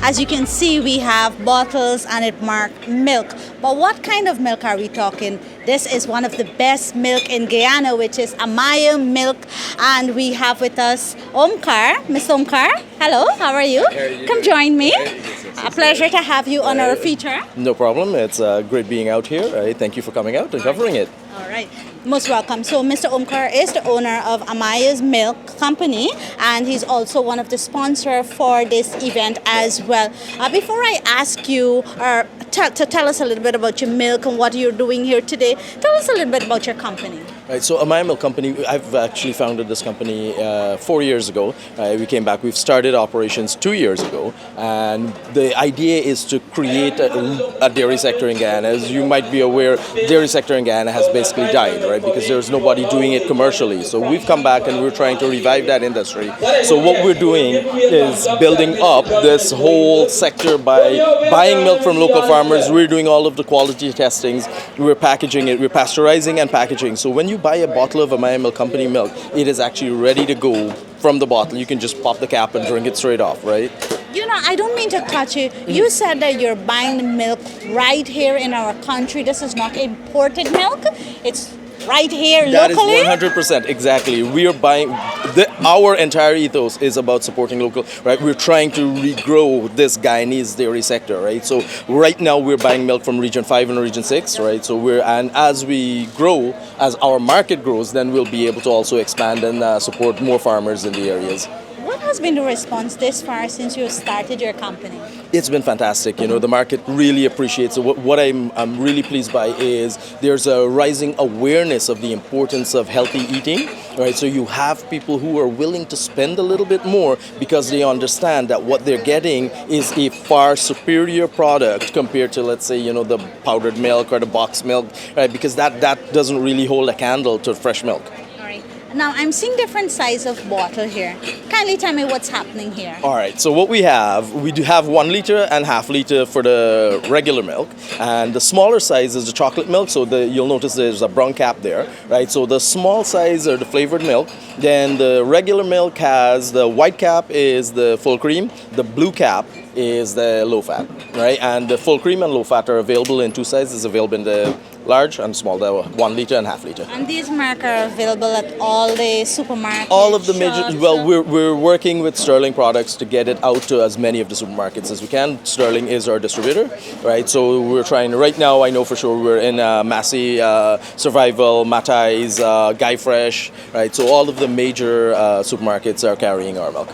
As you can see, we have bottles and it marked milk. But what kind of milk are we talking? This is one of the best milk in Guyana, which is Amaya milk. And we have with us Omkar. Mr. Omkar, hello, how are you? Come join me. A pleasure to have you on our feature. No problem. It's great being out here. Thank you for coming out and covering it. All right. Most welcome. So Mr. Omkar is the owner of Amaya's Milk Company, and he's also one of the sponsors for this event as well. Before I ask you to tell us a little bit about your milk and what you're doing here today, tell us a little bit about your company. Right, so Amaya Milk Company, I've actually founded this company 4 years ago. We came back. We've started operations 2 years ago, and the idea is to create a dairy sector in Guyana. As you might be aware, dairy sector in Guyana has basically died, right? Because there's nobody doing it commercially. So we've come back and we're trying to revive that industry. So what we're doing is building up this whole sector by buying milk from local farmers. We're doing all of the quality testings. We're packaging it. We're pasteurizing and packaging. So when you buy a bottle of Amaya Milk Company milk, it is actually ready to go from the bottle. You can just pop the cap and drink it straight off, right? You know, I don't mean to cut you. You said that you're buying the milk right here in our country. This is not imported milk. It's right here locally? That is 100%, exactly. We are buying, our entire ethos is about supporting local, right? We're trying to regrow this Guyanese dairy sector, right? So right now we're buying milk from Region 5 and Region 6, right? So and as we grow, as our market grows, then we'll be able to also expand and support more farmers in the areas. What has been the response this far since you started your company? It's been fantastic. You know, the market really appreciates it. What I'm really pleased by is there's a rising awareness of the importance of healthy eating, right? So you have people who are willing to spend a little bit more because they understand that what they're getting is a far superior product compared to, let's say, you know, the powdered milk or the box milk, right? Because that doesn't really hold a candle to fresh milk. Now, I'm seeing different size of bottle here. Kindly tell me what's happening here. All right, so what we do have 1 liter and half liter for the regular milk. And the smaller size is the chocolate milk, so you'll notice there's a brown cap there, right? So the small size are the flavored milk. Then the regular milk has the white cap is the full cream, the blue cap is the low fat, right? And the full cream and low fat are available in 2 sizes, available in the large and small, the 1 liter and half liter. And these milk are available at all the supermarkets? All of the major, well, we're working with Sterling Products to get it out to as many of the supermarkets as we can. Sterling is our distributor, right? So we're trying, right now I know for sure we're in Massey, Survival, Mattai's, Guy Fresh, right? So all of the major supermarkets are carrying our milk.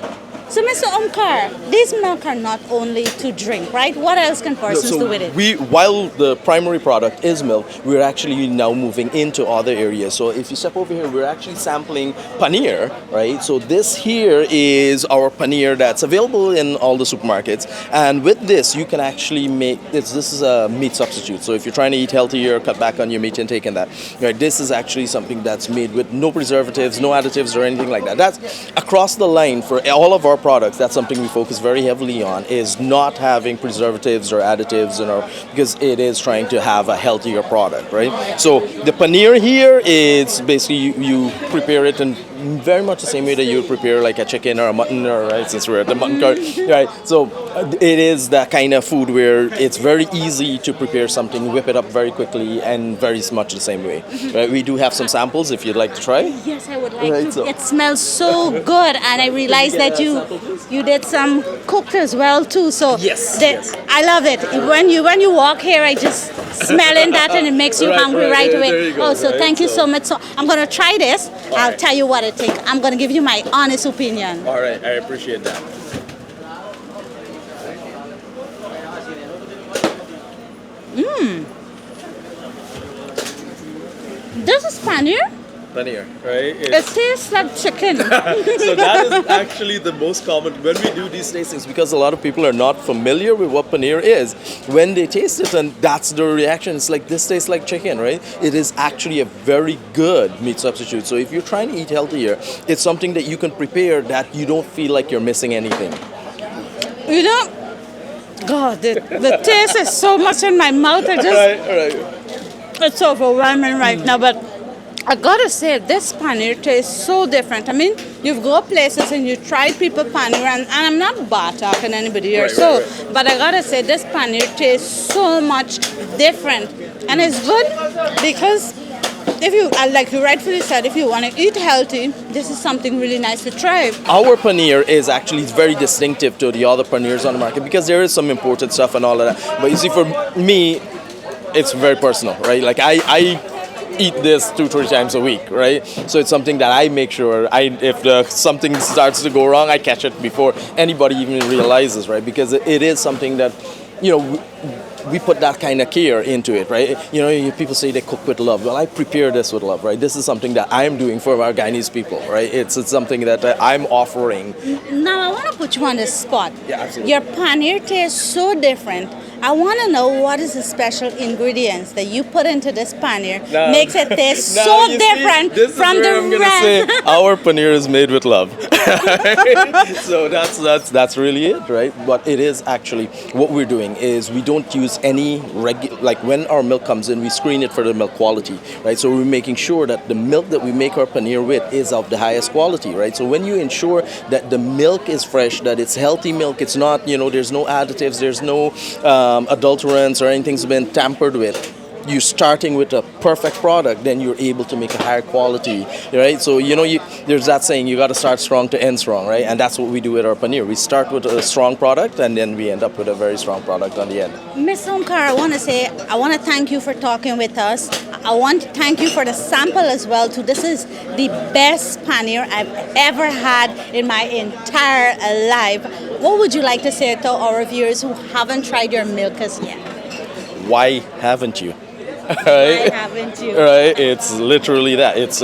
So, Mr. Omkar, these milk are not only to drink, right? What else can persons do with it? While the primary product is milk, we're actually now moving into other areas. So if you step over here, we're actually sampling paneer, right? So this here is our paneer that's available in all the supermarkets. And with this, you can actually make, this is a meat substitute. So if you're trying to eat healthier, cut back on your meat intake and that, right? This is actually something that's made with no preservatives, no additives or anything like that. That's across the line for all of our products. That's something we focus very heavily on, is not having preservatives or additives, you know, because it is trying to have a healthier product, right? So the paneer here is basically you prepare it in very much the same way that you would prepare like a chicken or a mutton, or right, since we're at the mutton cart, right? So it is that kind of food where it's very easy to prepare something, whip it up very quickly, and very much the same way. Right? We do have some samples if you'd like to try. Yes, I would like to. So. It smells so good, and I realized that you did some cooked as well too. So yes, I love it. When you walk here, I just smelling that, and it makes you hungry right away. Also, thank you so much. So I'm gonna try this. I'll tell you what it takes. I'm gonna give you my honest opinion. All right, I appreciate that. This is paneer. Paneer, right? It tastes like chicken. So that is actually the most common when we do these tastings, because a lot of people are not familiar with what paneer is. When they taste it, and that's the reaction, it's like, this tastes like chicken, right? It is actually a very good meat substitute. So if you're trying to eat healthier, it's something that you can prepare that you don't feel like you're missing anything. You know, God, the taste is so much in my mouth. I just, it's overwhelming right now, but I gotta say, this paneer tastes so different. I mean, you've go places and you tried people paneer, and I'm not bad talking anybody here, but I gotta say, this paneer tastes so much different, and it's good because if you, like you rightfully said, if you want to eat healthy, this is something really nice to try. Our paneer is actually very distinctive to the other paneers on the market because there is some imported stuff and all of that. But you see, for me, it's very personal, right? Like I eat this 2-3 times a week, right? So it's something that I make sure if something starts to go wrong, I catch it before anybody even realizes, right? Because it is something that, we put that kind of care into it, right? People say they cook with love. Well, I prepare this with love, right? This is something that I'm doing for our Guyanese people, right? It's something that I'm offering. Now, I want to put you on the spot. Yeah, absolutely. Your paneer tastes so different. I want to know what is the special ingredients that you put into this paneer makes it taste so different from the rest. Our paneer is made with love. So that's really it, right? But it is actually what we're doing is we don't use any like when our milk comes in, we screen it for the milk quality, right? So we're making sure that the milk that we make our paneer with is of the highest quality, right? So when you ensure that the milk is fresh, that it's healthy milk, it's not, there's no additives, there's no adulterants or anything's been tampered with, you're starting with a perfect product, then you're able to make a higher quality, right? So, there's that saying, you got to start strong to end strong, right? And that's what we do with our paneer. We start with a strong product, and then we end up with a very strong product on the end. Ms. Omkar, I want to thank you for talking with us. I want to thank you for the sample as well, too. This is the best paneer I've ever had in my entire life. What would you like to say to our viewers who haven't tried your milk as yet? Why haven't you? Right? Why haven't you? Right, it's literally that. It's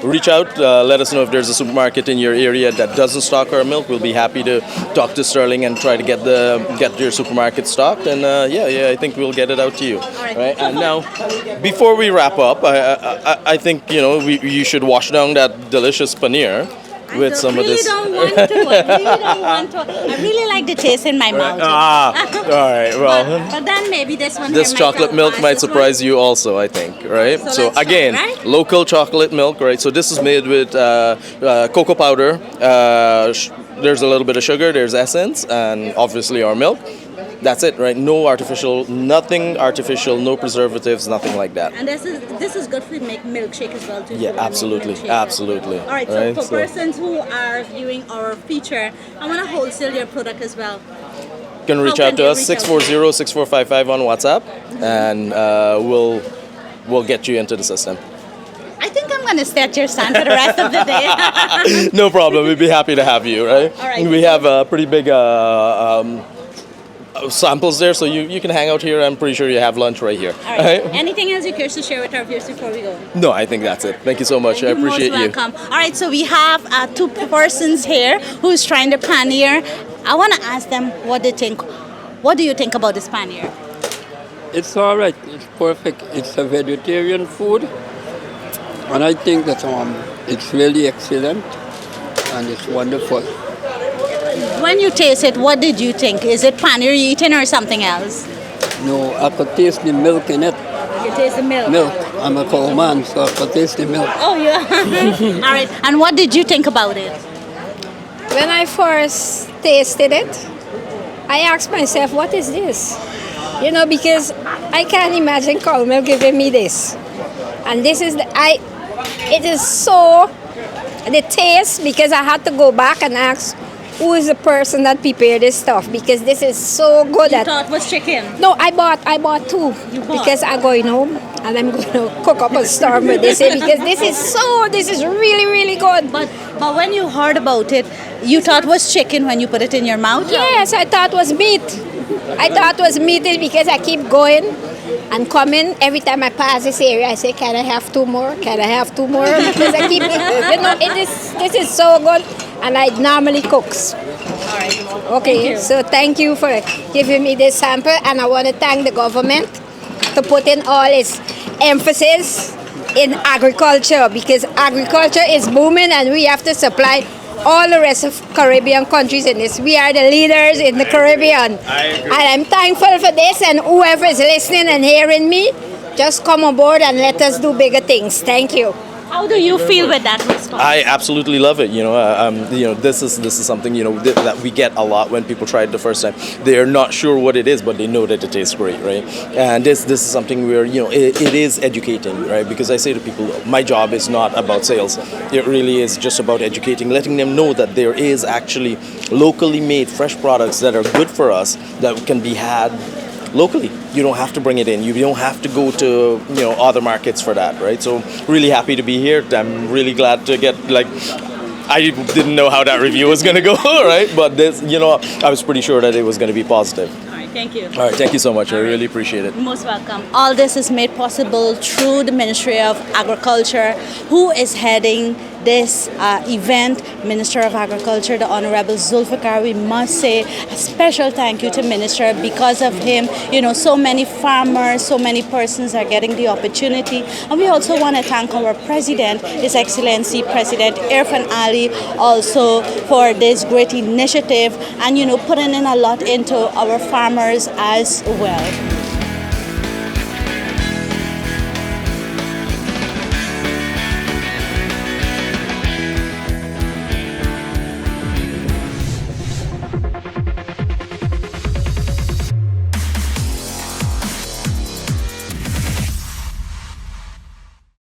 reach out, let us know if there's a supermarket in your area that doesn't stock our milk. We'll be happy to talk to Sterling and try to get your supermarket stocked. And I think we'll get it out to you. All right. Right. And now, before we wrap up, I think you should wash down that delicious paneer with some of this. I really don't want to. I really like the taste in my mouth. All right. Well, but then maybe this one. this chocolate milk might surprise you also, I think, right? So again, try, right? Local chocolate milk, right? So this is made with cocoa powder. There's a little bit of sugar, there's essence, and obviously our milk. That's it, right? No artificial, nothing artificial, no preservatives, nothing like that. And this is good for make milkshake as well too. Yeah, absolutely. All right, so for persons who are viewing our feature, I want to wholesale your product as well. You can reach out to us 640-6455 on WhatsApp, and we'll get you into the system. I think I'm going to stay at your stand for the rest of the day. No problem. We'd be happy to have you, right? All right. We have a pretty big samples there, so you can hang out here. I'm pretty sure you have lunch right here. All right. Anything else you care to share with our viewers before we go? No, I think that's it. Thank you so much. I appreciate you. Welcome. All right, so we have two persons here who's trying the paneer. I want to ask them what they think. What do you think about this paneer? It's all right. It's perfect. It's a vegetarian food, and I think that it's really excellent and it's wonderful. When you taste it, what did you think? Is it paneer you eating or something else? No, I could taste the milk in it. You taste the milk? Milk. I'm a cow man, so I could taste the milk. Oh, yeah. All right. And what did you think about it? When I first tasted it, I asked myself, what is this? Because I can't imagine cow milk giving me this. And this is, it is so, the taste, because I had to go back and ask, who is the person that prepared this stuff? Because this is so good. You thought it was chicken? No, I bought two. Because I'm going home and I'm going to cook up a storm with this because this is really, really good. But when you heard about it, you thought it was chicken when you put it in your mouth? Yes, I thought it was meat. I thought it was meat because I keep going and coming. Every time I pass this area, I say, can I have two more? Can I have two more? Because I keep, this is so good. And I normally cooks. All right. Okay, so thank you for giving me this sample. And I want to thank the government to put in all its emphasis in agriculture because agriculture is booming and we have to supply all the rest of Caribbean countries in this. We are the leaders in the Caribbean. I agree. And I'm thankful for this and whoever is listening and hearing me, Just come aboard and let us do bigger things. Thank you. How do you feel with that response? I absolutely love it. This is something that we get a lot when people try it the first time. They're not sure what it is, but they know that it tastes great, right? And this is something where it is educating, right? Because I say to people, my job is not about sales. It really is just about educating, letting them know that there is actually locally made fresh products that are good for us that can be had locally. You don't have to bring it in. You don't have to go to other markets for that, right? So really happy to be here. I'm really glad to get I didn't know how that review was going to go, right? But this, I was pretty sure that it was going to be positive. All right, thank you. All right, thank you so much. I really appreciate it. Most welcome. All this is made possible through the Ministry of Agriculture. Who is heading this event? Minister of Agriculture, the Honorable Zulfikar. We must say a special thank you to Minister. Because of him, so many farmers, so many persons are getting the opportunity. And we also want to thank our President, His Excellency President Irfan Ali, also for this great initiative and putting in a lot into our farmers as well.